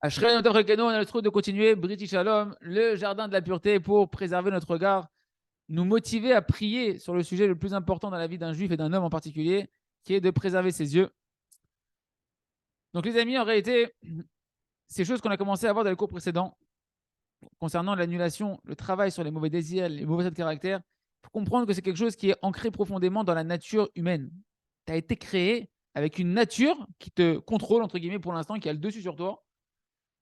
Ashrei notre Keno, on a le trou de continuer, Briti Shalom, le jardin de la pureté pour préserver notre regard, nous motiver à prier sur le sujet le plus important dans la vie d'un juif et d'un homme en particulier, qui est de préserver ses yeux. Donc les amis, en réalité, ces choses qu'on a commencé à voir dans les cours précédents, concernant l'annulation, le travail sur les mauvais désirs, les mauvais traits de caractère, il faut comprendre que c'est quelque chose qui est ancré profondément dans la nature humaine. Tu as été créé avec une nature qui te contrôle, entre guillemets, pour l'instant, qui a le dessus sur toi,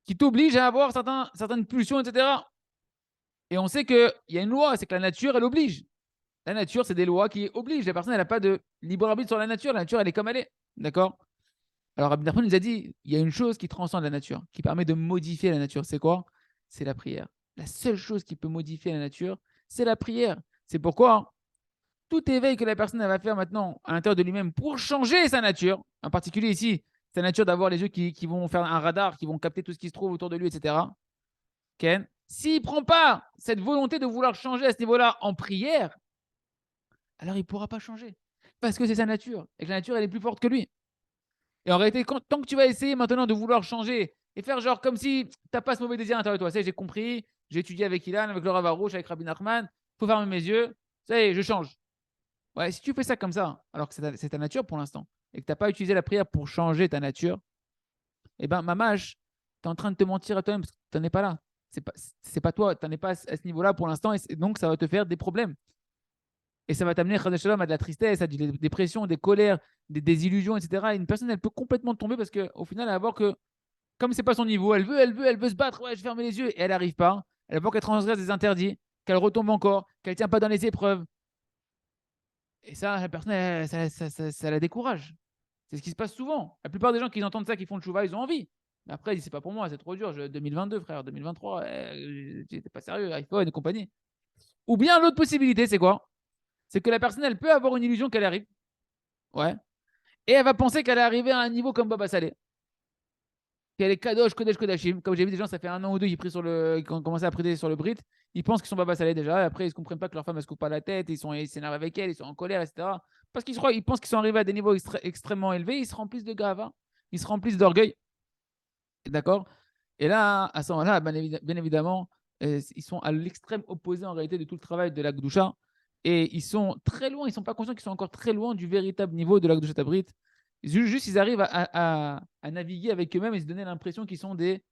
qui t'oblige à avoir certaines pulsions, etc. Et on sait qu'il y a une loi, c'est que la nature, elle oblige. La nature, c'est des lois qui obligent. La personne, elle n'a pas de libre arbitre sur la nature. La nature, elle est comme elle est. D'accord. Alors, Rabbi Nachman nous a dit, il y a une chose qui transcende la nature, qui permet de modifier la nature. C'est quoi? C'est la prière. La seule chose qui peut modifier la nature, c'est la prière. C'est pourquoi tout éveil que la personne va faire maintenant à l'intérieur de lui-même pour changer sa nature, en particulier ici, sa nature d'avoir les yeux qui vont faire un radar, qui vont capter tout ce qui se trouve autour de lui, etc. Ken, s'il ne prend pas cette volonté de vouloir changer à ce niveau-là en prière, alors il ne pourra pas changer. Parce que c'est sa nature. Et que la nature, elle est plus forte que lui. Et en réalité, tant que tu vas essayer maintenant de vouloir changer et faire genre comme si tu n'as pas ce mauvais désir à l'intérieur de toi, ça y est, j'ai compris, j'ai étudié avec Ilan, avec le Rav Arouche, avec Rabbi Nachman, il faut fermer mes yeux, ça y est, je change. Ouais, si tu fais ça comme ça, alors que c'est ta nature pour l'instant, et que tu n'as pas utilisé la prière pour changer ta nature, eh ben, mamage, tu es en train de te mentir à toi-même parce que tu n'en es pas là. C'est pas toi, tu n'en es pas à ce niveau-là pour l'instant, et donc ça va te faire des problèmes. Et ça va t'amener à de la tristesse, à des dépressions, des colères, des désillusions, etc. Et une personne, elle peut complètement tomber parce qu'au final, elle va voir que comme c'est pas son niveau, elle veut se battre, ouais, je ferme les yeux, et elle n'arrive pas. Elle va voir qu'elle transgresse des interdits, qu'elle retombe encore, qu'elle tient pas dans les épreuves. Et ça, la personne, ça la décourage. C'est ce qui se passe souvent. La plupart des gens qui entendent ça, qui font le chouva, ils ont envie. Mais après, ils disent, c'est pas pour moi, c'est trop dur. 2022, frère, 2023, t'es pas sérieux, iPhone et compagnie. Ou bien l'autre possibilité, c'est quoi? C'est que la personne, elle peut avoir une illusion qu'elle arrive. Ouais. Et elle va penser qu'elle est arrivée à un niveau comme Baba Saleh. Qu'elle est Kadosh, Kodesh, Kodashim. Comme j'ai vu des gens, ça fait 1 an ou 2, ils ont commencé à prêter sur le Brit. Ils pensent qu'ils sont Baba Saleh déjà. Et après, ils ne comprennent pas que leur femme ne se coupe pas la tête. Ils s'énervent avec elle, ils sont en colère, etc. Parce ils pensent qu'ils sont arrivés à des niveaux extrêmement élevés. Ils se remplissent de gava. Ils se remplissent d'orgueil. D'accord. Et là, à ce moment-là, bien évidemment, ils sont à l'extrême opposé en réalité de tout le travail de la Gdusha. Et ils sont très loin, ils ne sont pas conscients qu'ils sont encore très loin du véritable niveau de la Gdusha Tabrit. Juste, ils arrivent à naviguer avec eux-mêmes et se donner l'impression qu'ils sont des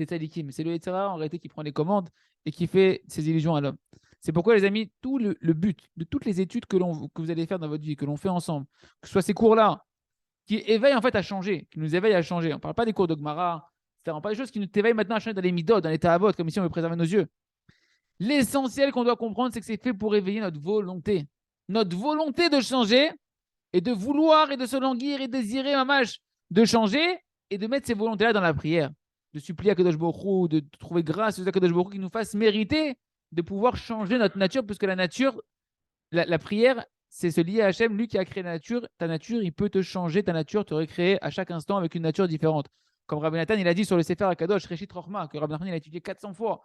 talikim. C'est le Yetzirah en réalité qui prend les commandes et qui fait ses illusions à l'homme. C'est pourquoi, les amis, tout le but de toutes les études que vous allez faire dans votre vie, que l'on fait ensemble, que ce soit ces cours-là, qui éveillent en fait à changer, qui nous éveillent à changer. On ne parle pas des cours de Gemara, etc. On parle des choses qui nous éveillent maintenant à changer dans les midot, dans les ta'avot, comme ici on veut préserver nos yeux. L'essentiel qu'on doit comprendre, c'est que c'est fait pour éveiller notre volonté. Notre volonté de changer et de vouloir et de se languir et désirer, mamash, de changer et de mettre ces volontés-là dans la prière. De supplier à Kadosh Baruch Hu, de trouver grâce à Kadosh Baruch Hu qui nous fasse mériter de pouvoir changer notre nature, puisque la nature, la prière, c'est se lier à Hachem, lui qui a créé la nature. Ta nature, il peut te changer, ta nature te recréer à chaque instant avec une nature différente. Comme Rabbi Nathan, il a dit sur le Sefer Akadosh, Reshit Rochma, que Rabbi Nathan, il a étudié 400 fois.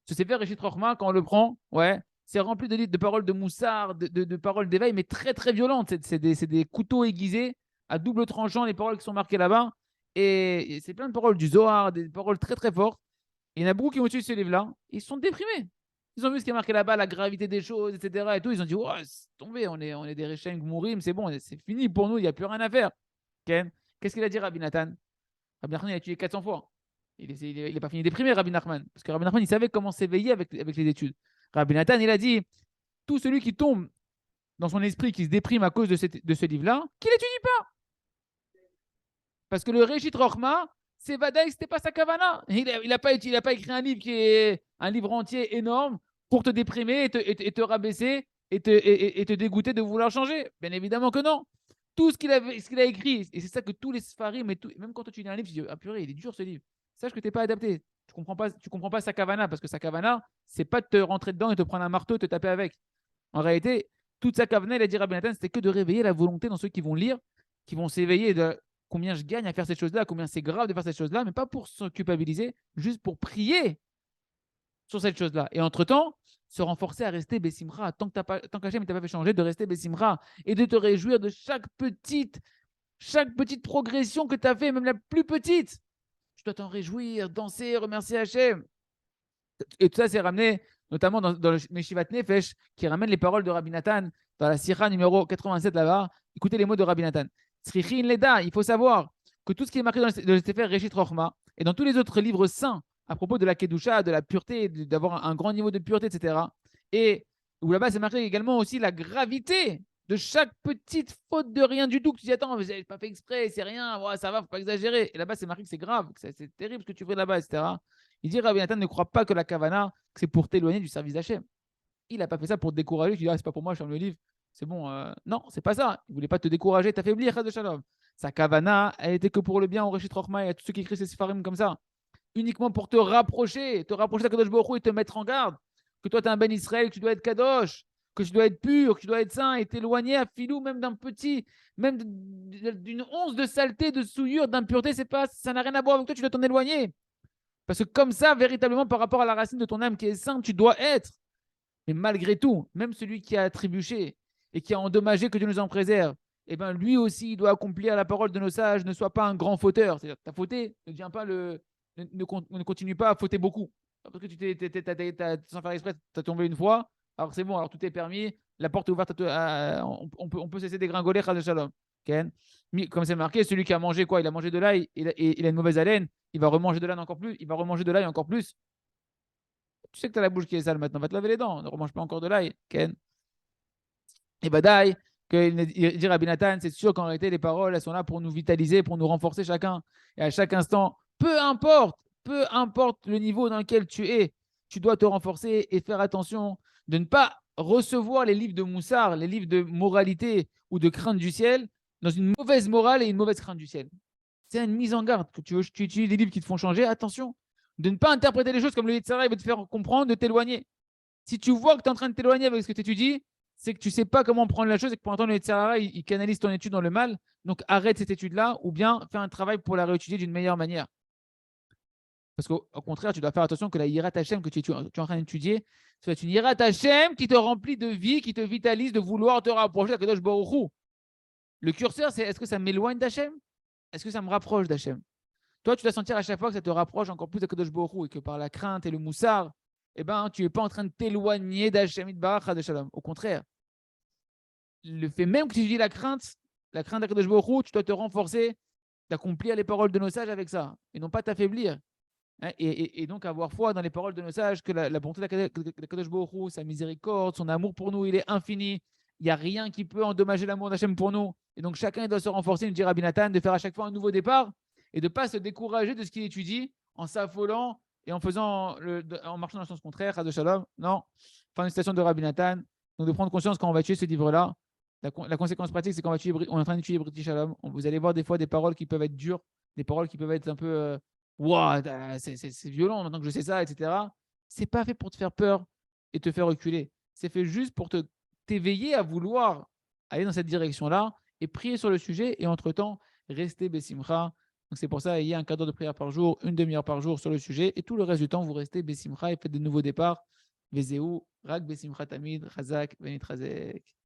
Ce Sefer Reshit Rochma, quand on le prend, ouais, c'est rempli de paroles de moussard, de paroles d'éveil, mais très très violentes. C'est des couteaux aiguisés à double tranchant, les paroles qui sont marquées là-bas. Et c'est plein de paroles du Zohar, des paroles très très fortes. Il y en a beaucoup qui ont étudié ce livre-là, ils sont déprimés. Ils ont vu ce qui est marqué là-bas, la gravité des choses, etc. Et tout. Ils ont dit, oh, c'est tombé, on est des Rechem Gmourim, c'est bon, c'est fini pour nous, il n'y a plus rien à faire. Okay. Qu'est-ce qu'il a dit, Rabbi Nathan? Rabbi Nachman, il a étudié 400 fois. Il n'est pas fini déprimé, Rabbi Nachman. Parce que Rabbi Nachman, il savait comment s'éveiller avec les études. Rabbi Nathan, il a dit, tout celui qui tombe dans son esprit, qui se déprime à cause de ce livre-là, qu'il n'étudie pas. Parce que le Réchit Rochma, c'est Vadaï, c'était pas sa kavana. Il n'a pas écrit un livre qui est un livre entier énorme pour te déprimer et te rabaisser et te dégoûter de vouloir changer. Bien évidemment que non. Tout ce qu'il a écrit, et c'est ça que tous les Sfarim, même quand tu lis un livre, tu dis, ah purée, il est dur ce livre. Sache que tu n'es pas adapté. Tu comprends pas sa kavana, parce que sa kavana, c'est pas de te rentrer dedans et te prendre un marteau et te taper avec. En réalité, toute sa kavana, il a dit Rabbi Nathan, c'était que de réveiller la volonté dans ceux qui vont lire, qui vont s'éveiller de combien je gagne à faire cette chose-là, combien c'est grave de faire cette chose-là, mais pas pour se culpabiliser, juste pour prier sur cette chose-là. Et entre-temps, se renforcer à rester Bessimra. Tant qu'Hachem ne t'a pas fait changer, de rester Bessimra et de te réjouir de chaque petite progression que tu as fait, même la plus petite. tu dois t'en réjouir, danser, remercier Hachem. Et tout ça, c'est ramené notamment dans le Meshivat Nefesh, qui ramène les paroles de Rabbi Nathan dans la Sikha numéro 87 là-bas. Écoutez les mots de Rabbi Nathan. Tzrichin Leda, il faut savoir que tout ce qui est marqué dans le Sefer Reshit Rochma et dans tous les autres livres saints à propos de la Kedusha, de la pureté, d'avoir un grand niveau de pureté, etc. Et où là-bas, c'est marqué également aussi la gravité de chaque petite faute de rien du tout. Que tu dis, attends, j'ai pas fait exprès, c'est rien, ouais, ça va, faut pas exagérer. Et là-bas, c'est marqué que c'est grave, que c'est terrible ce que tu fais là-bas, etc. Il dit, Rabbi Nathan ne croit pas que la kavana, que c'est pour t'éloigner du service d'Hachem. Il n'a pas fait ça pour te décourager. Tu dis, ah, c'est pas pour moi, je ferme le livre. C'est bon. Non, c'est pas ça. Il voulait pas te décourager, t'affaiblir, de Shalom. Sa kavana, elle était que pour le bien, au Reshit Rochma et à tous ceux qui écrivent ces sifarim comme ça. Uniquement pour te rapprocher de Kadosh Baruch Hu et te mettre en garde. Que toi, tu es un Ben Israël, que tu dois être Kadosh, que tu dois être pur, que tu dois être saint et t'éloigner à filou même d'un petit, même d'une once de saleté, de souillure, d'impureté, c'est pas, ça n'a rien à voir avec toi, tu dois t'en éloigner. Parce que comme ça, véritablement, par rapport à la racine de ton âme qui est sainte, tu dois être. Mais malgré tout, même celui qui a trébuché et qui a endommagé, que Dieu nous en préserve, eh ben, lui aussi, il doit accomplir la parole de nos sages, ne sois pas un grand fauteur. C'est-à-dire, tu as fauté, ne deviens pas ne continue pas à fauter beaucoup. Parce que sans faire exprès, tu as tombé une fois, alors c'est bon, alors tout est permis, la porte est ouverte, on peut cesser dégringoler, de shalom. Ken. Comme c'est marqué, celui qui a mangé quoi? Il a mangé de l'ail, il a une mauvaise haleine, il va remanger de l'ail encore plus, il va remanger de l'ail encore plus. Tu sais que tu as la bouche qui est sale maintenant, va te laver les dents, ne remange pas encore de l'ail. Ken. Et badaï, il dit Rabbi Nathan, c'est sûr qu'en réalité, les paroles, elles sont là pour nous vitaliser, pour nous renforcer chacun. Et à chaque instant, peu importe le niveau dans lequel tu es, tu dois te renforcer et faire attention de ne pas recevoir les livres de Moussard, les livres de moralité ou de crainte du ciel, dans une mauvaise morale et une mauvaise crainte du ciel. C'est une mise en garde. Que tu utilises des livres qui te font changer, attention, de ne pas interpréter les choses comme le Yitzhara veut te faire comprendre, de t'éloigner. Si tu vois que tu es en train de t'éloigner avec ce que tu étudies, c'est que tu ne sais pas comment prendre la chose et que pour l'instant, le Yitzhara, il canalise ton étude dans le mal. Donc arrête cette étude-là ou bien fais un travail pour la réétudier d'une meilleure manière. Parce qu'au contraire, tu dois faire attention que la Yirat Hashem que tu es en train d'étudier soit une Yirat Hashem qui te remplit de vie, qui te vitalise de vouloir te rapprocher de Kadosh Baruch Hu. Le curseur, c'est est-ce que ça m'éloigne d'Hachem? Est-ce que ça me rapproche d'Hachem? Toi, tu dois sentir à chaque fois que ça te rapproche encore plus de Kadosh Baruch Hu et que par la crainte et le moussard, eh ben, tu n'es pas en train de t'éloigner d'Hachem Itbarach de Shalom. Au contraire, le fait même que tu dis la crainte d'Akadosh Baruch Hu, tu dois te renforcer, d'accomplir les paroles de nos sages avec ça, et non pas t'affaiblir. Hein, et donc avoir foi dans les paroles de nos sages, que la bonté d'Akadosh Baruch Hu, sa miséricorde, son amour pour nous, il est infini. Il n'y a rien qui peut endommager l'amour d'Hachem pour nous. Et donc chacun doit se renforcer, nous dit Rabbi Nathan, de faire à chaque fois un nouveau départ et de ne pas se décourager de ce qu'il étudie en s'affolant et en marchant dans le sens contraire, de Shalom. Non. Fin de citation de Rabbi Nathan. Donc de prendre conscience quand on va étudier ce livre-là. La conséquence pratique, c'est qu'on est en train d'étudier British Shalom. Vous allez voir des fois des paroles qui peuvent être dures, des paroles qui peuvent être un peu wow, c'est violent maintenant que je sais ça, etc. C'est pas fait pour te faire peur et te faire reculer. C'est fait juste pour t'éveiller à vouloir aller dans cette direction-là et prier sur le sujet et entre-temps, rester Bessimcha. Donc c'est pour ça, il y a un quart d'heure de prière par jour, une demi-heure par jour sur le sujet et tout le reste du temps, vous restez Bessimcha et faites de nouveaux départs. Vezeu, Rak Bessimcha Tamid, Chazak, Benit Chazek.